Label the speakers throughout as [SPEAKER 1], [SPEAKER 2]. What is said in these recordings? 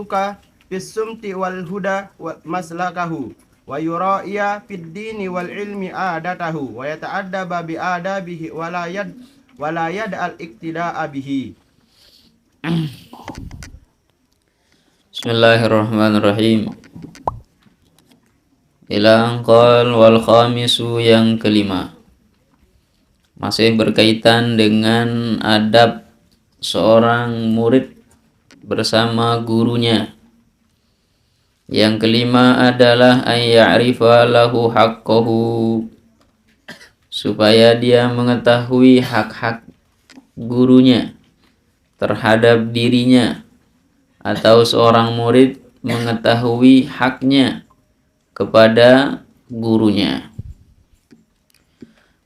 [SPEAKER 1] yasluka fis sumti wal huda wa maslakahu wa yura'iya fid dini wal ilmi adatahu wa yata'addaba bi adabihi wa la yad al iktida'a bihi.
[SPEAKER 2] Bismillahirrahmanirrahim. Ila qal wal khamisu, yang kelima, masih berkaitan dengan adab seorang murid bersama gurunya. Yang kelima adalah ay ya'rifa lahu haqqahu, supaya dia mengetahui hak-hak gurunya terhadap dirinya, atau seorang murid mengetahui haknya kepada gurunya.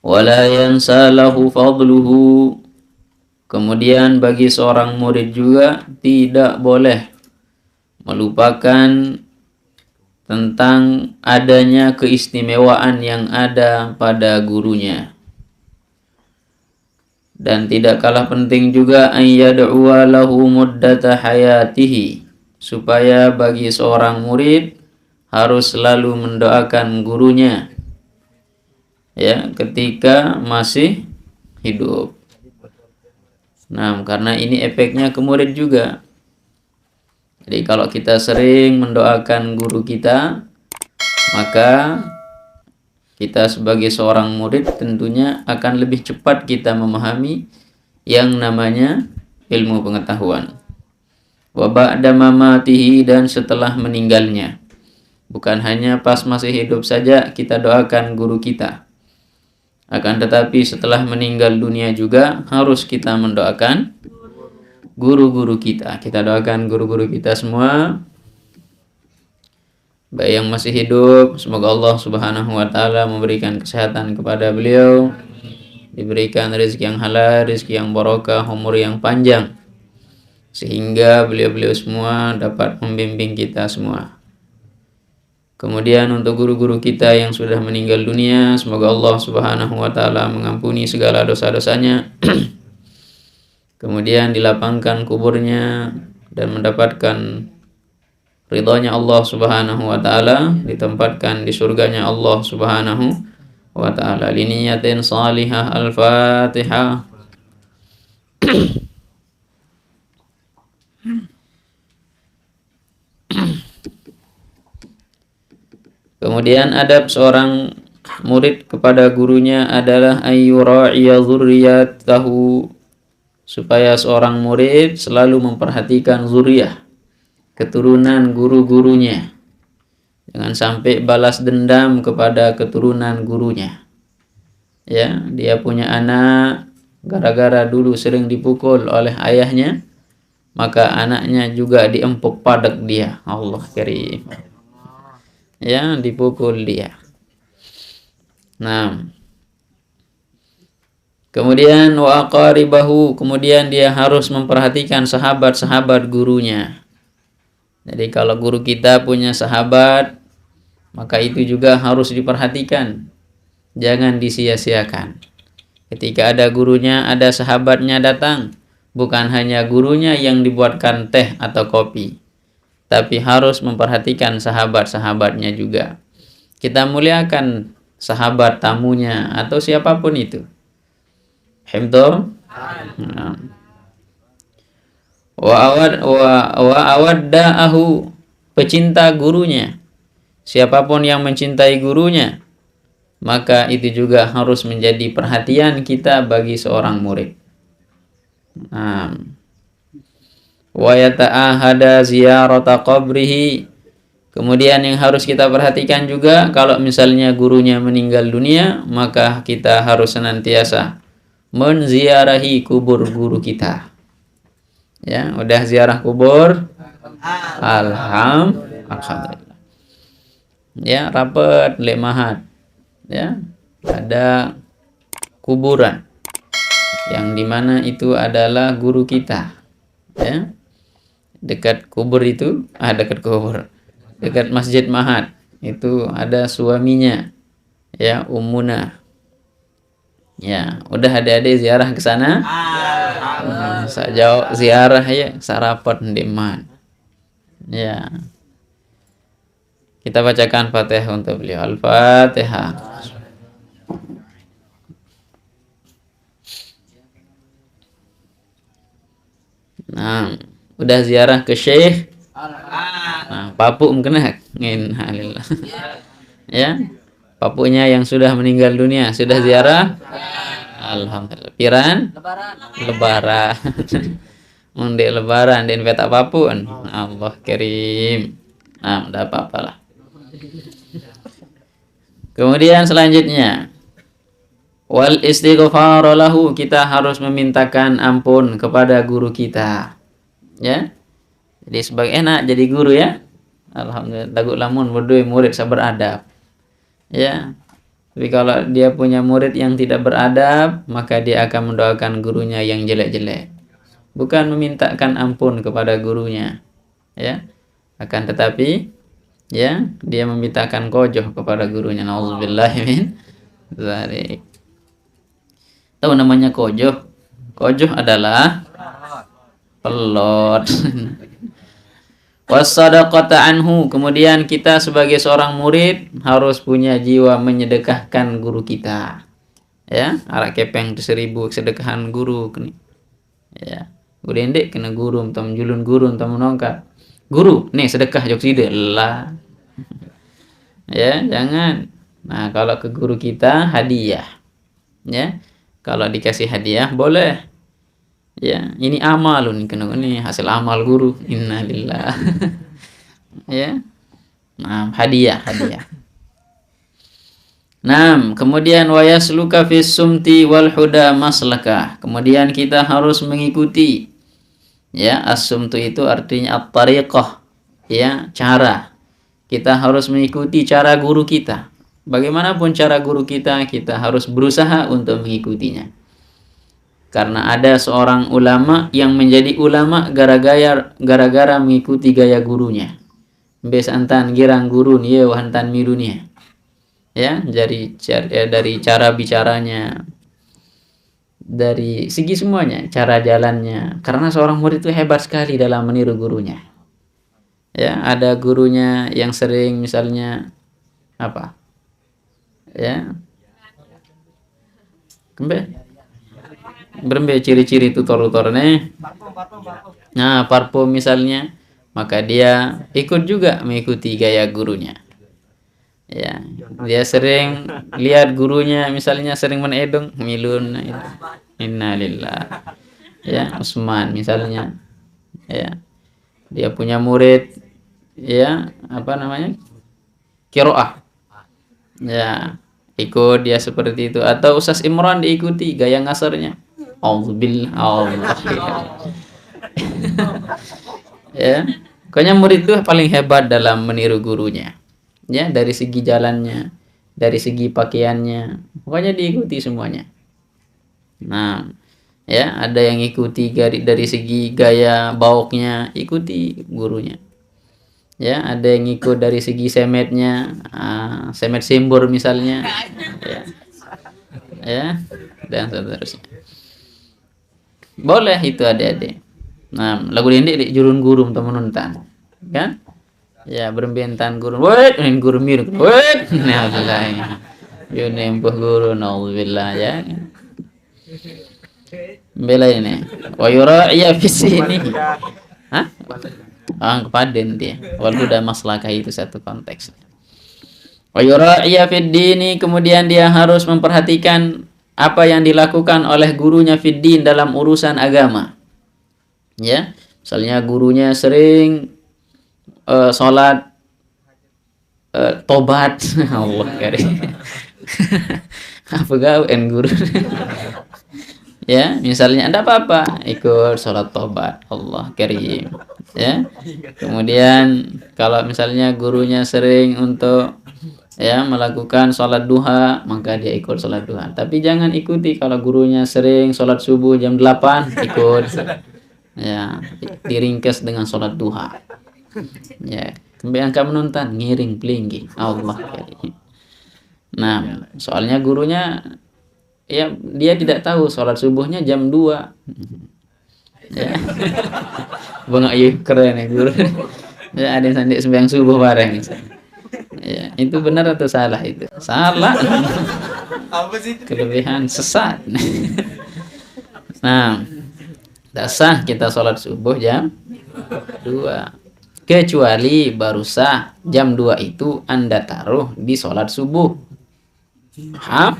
[SPEAKER 2] Wala yansa lahu fadluhu, kemudian bagi seorang murid juga tidak boleh melupakan tentang adanya keistimewaan yang ada pada gurunya. Dan tidak kalah penting juga ayyad'uwa lahu muddata hayatihi, supaya bagi seorang murid harus selalu mendoakan gurunya ya ketika masih hidup. Nah, karena ini efeknya ke murid juga. Jadi kalau kita sering mendoakan guru kita, maka kita sebagai seorang murid tentunya akan lebih cepat kita memahami yang namanya ilmu pengetahuan. Wa ba'da mamatihi, dan setelah meninggalnya. Bukan hanya pas masih hidup saja kita doakan guru kita, akan tetapi setelah meninggal dunia juga harus kita mendoakan guru-guru kita. Kita doakan guru-guru kita semua, baik yang masih hidup, semoga Allah Subhanahu wa taala memberikan kesehatan kepada beliau, diberikan rezeki yang halal, rezeki yang barokah, umur yang panjang, sehingga beliau-beliau semua dapat membimbing kita semua. Kemudian untuk guru-guru kita yang sudah meninggal dunia, semoga Allah Subhanahu wa taala mengampuni segala dosa-dosanya. Kemudian dilapangkan kuburnya dan mendapatkan ridhonya Allah Subhanahu wa taala, ditempatkan di surganya Allah Subhanahu wa taala. Liniyatin salihah. Al-Fatihah. Kemudian adab seorang murid kepada gurunya adalah ayyura'iya dzurriyyatahu, supaya seorang murid selalu memperhatikan zuriyah, keturunan guru-gurunya. Jangan sampai balas dendam kepada keturunan gurunya. Ya, dia punya anak gara-gara dulu sering dipukul oleh ayahnya, maka anaknya juga diempuk padak dia. Allah karim. Ya, dipukul dia. Nah, kemudian wa aqaribahu, kemudian dia harus memperhatikan sahabat-sahabat gurunya. Jadi kalau guru kita punya sahabat, maka itu juga harus diperhatikan. Jangan disia-siakan. Ketika ada gurunya, ada sahabatnya datang, bukan hanya gurunya yang dibuatkan teh atau kopi, tapi harus memperhatikan sahabat-sahabatnya juga. Kita muliakan sahabat tamunya atau siapapun itu. Himdul. Wa awadda'ahu, pecinta gurunya. Siapapun yang mencintai gurunya, maka itu juga harus menjadi perhatian kita bagi seorang murid. Wa yata'ahada ziyarata qabrihi, kemudian yang harus kita perhatikan juga, kalau misalnya gurunya meninggal dunia, maka kita harus senantiasa menziarahi kubur guru kita. Ya, udah ziarah kubur? Alhamdulillah. Ya, rapat lemahat. Ya, ada kuburan yang dimana itu adalah guru kita. Ya, dekat kubur itu, dekat Masjid Mahat itu ada suaminya, ya, Ummuna. Ya, udah adik-adik ziarah ke sana? Sajau ziarah ya, sarapat ndeman. Ya, kita bacakan Fatihah untuk beliau. Al-Fatihah. Nah, udah ziarah ke Syekh. Nah, papu mungkin ngin halillah. Ya, papunya yang sudah meninggal dunia sudah ziarah. Alhamdulillah. Piran? Lebaran. Mundi lebaran dan petak papun. Allah kirim. Nah, enggak apa-apa lah. Kemudian selanjutnya, wal istighfar lahu, kita harus memintakan ampun kepada guru kita. Ya. Jadi sebagai enak jadi guru ya. Alhamdulillah, lagu lamun berdua murid beradab. Ya. Tapi kalau dia punya murid yang tidak beradab, maka dia akan mendoakan gurunya yang jelek-jelek. Bukan memintakan ampun kepada gurunya. Ya. Akan tetapi ya, dia memintakan kojoh kepada gurunya. Nauzubillahi min dzalik. Tahu namanya kojoh? Kojoh adalah pelot. Wassadaqata anhu, kemudian kita sebagai seorang murid harus punya jiwa menyedekahkan guru kita. Ya, arak kepeng 1000 sedekahan guru. Ya, guru endek kena guru entam julun guru entam menongkat. Guru, nih sedekah jok side lah. Ya, jangan. Nah, kalau ke guru kita hadiah. Ya. Kalau dikasih hadiah boleh. Ya, ini amal nih kena ini hasil amal guru. Innalillah. Ya. Nah, hadiah. Nah, kemudian wayasluka fis sumti wal huda maslakah. Kemudian kita harus mengikuti. Ya, as-sumtu itu artinya at-tariqah. Ya, cara. Kita harus mengikuti cara guru kita. Bagaimanapun cara guru kita, kita harus berusaha untuk mengikutinya. Karena ada seorang ulama yang menjadi ulama gara-gara mengikuti gaya gurunya. Besantan girang guru nih, wahantan mirunya. Ya, dari cara bicaranya, dari segi semuanya, cara jalannya. Karena seorang murid itu hebat sekali dalam meniru gurunya. Ya, ada gurunya yang sering misalnya apa? Ya. Berembe ciri-ciri tutor nih. Nah, parfum misalnya, maka dia ikut juga mengikuti gaya gurunya. Ya, dia sering lihat gurunya misalnya sering menedong milun itu. Innalillah. Ya, Usman misalnya. Ya. Dia punya murid ya, apa namanya? Qiraah. Ya, ikut dia seperti itu atau Ustaz Imran diikuti gaya ngasarnya. Auzubillah Allah. Ya. Pokoknya murid itu paling hebat dalam meniru gurunya. Ya, dari segi jalannya, dari segi pakaiannya, pokoknya diikuti semuanya. Nah, ya, ada yang ikuti dari segi gaya bauknya, ikuti gurunya. Ya, ada yang ikut dari segi semetnya, semet simbur misalnya. Ya. Ya, dan seterusnya. Boleh itu adik-adik. Nah, lagu ini di jurun guru teman-teman, kan? Ya, berembentan guru. Wait, guru mirip. Wait. Alhamdulillah. Yo nempuh guru naudzubillah ya. Bela ini. Wa yura'iya fi sini. Hah? Kepaden dia. Wal huda maslakah itu satu konteks. Wa yura'iya fid dini, kemudian dia harus memperhatikan apa yang dilakukan oleh gurunya fid din dalam urusan agama. Ya, misalnya gurunya sering sholat tobat. Allah karim. Apa gawen guru? Ya, misalnya ada apa-apa ikut sholat tobat. Allah karim. Ya. Kemudian kalau misalnya gurunya sering untuk ya melakukan sholat duha, maka dia ikut sholat duha. Tapi jangan ikuti kalau gurunya sering sholat subuh jam 8 ikut. Ya, diringkas dengan sholat duha. Ya, kemudian kamu nonton ngiring pelinggi. Allah karim. Nah, soalnya gurunya ya dia tidak tahu sholat subuhnya jam 2. Ya. Bang ayu keren ya guru. Ya, ada yang sandi sembahyang subuh bareng. Ya, itu benar atau salah itu? Salah.
[SPEAKER 1] Apa sih?
[SPEAKER 2] Kelebihan sesat. Nah, tidak sah kita sholat subuh jam 2. Kecuali baru sah jam 2 itu Anda taruh di sholat subuh. Paham?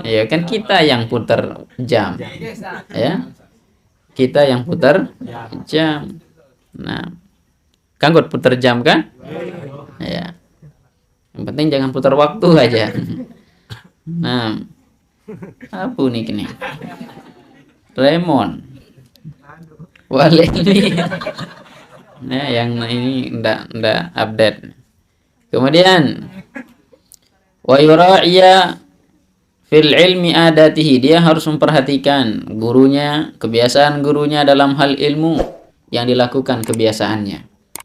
[SPEAKER 2] Ya kan kita yang putar jam. Ya. Kita yang putar jam. Nah, kanggut putar jam kan? Ya. Yang penting jangan putar waktu aja. Nah, apa nih kini? Lemon. Waleni. Nah, yang ini ndak update. Kemudian wa yura'iya fil ilmi adatihi, dia harus memperhatikan gurunya, kebiasaan gurunya dalam hal ilmu yang dilakukan kebiasaannya.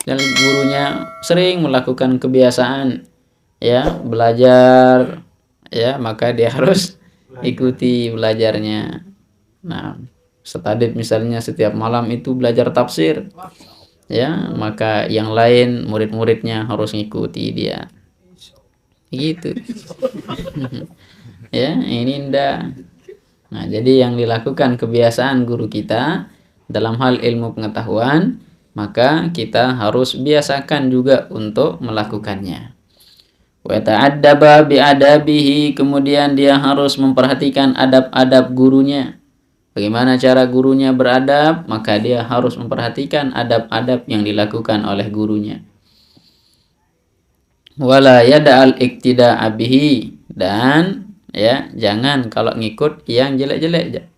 [SPEAKER 2] Dan gurunya sering melakukan kebiasaan ya belajar ya, maka dia harus ikuti belajarnya. Nah, Ustadz misalnya setiap malam itu belajar tafsir ya, maka yang lain murid-muridnya harus ngikuti dia gitu. Ya, ini ndak. Nah, jadi yang dilakukan kebiasaan guru kita dalam hal ilmu pengetahuan, maka kita harus biasakan juga untuk melakukannya. Wa ta'addaba bi adabihi, kemudian dia harus memperhatikan adab-adab gurunya. Bagaimana cara gurunya beradab, maka dia harus memperhatikan adab-adab yang dilakukan oleh gurunya. Wala yada'al iktida'a bihi, dan ya jangan kalau ngikut yang jelek-jelek.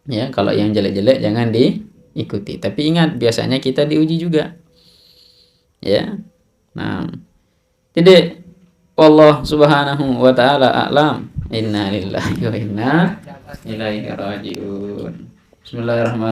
[SPEAKER 2] Ya, kalau yang jelek-jelek jangan diikuti. Tapi ingat, biasanya kita diuji juga. Ya. Nah, jadi Allah Subhanahu wa taala a'lam. Inna lillahi wa inna ilaihi raji'un. Bismillahirrahmanirrahim.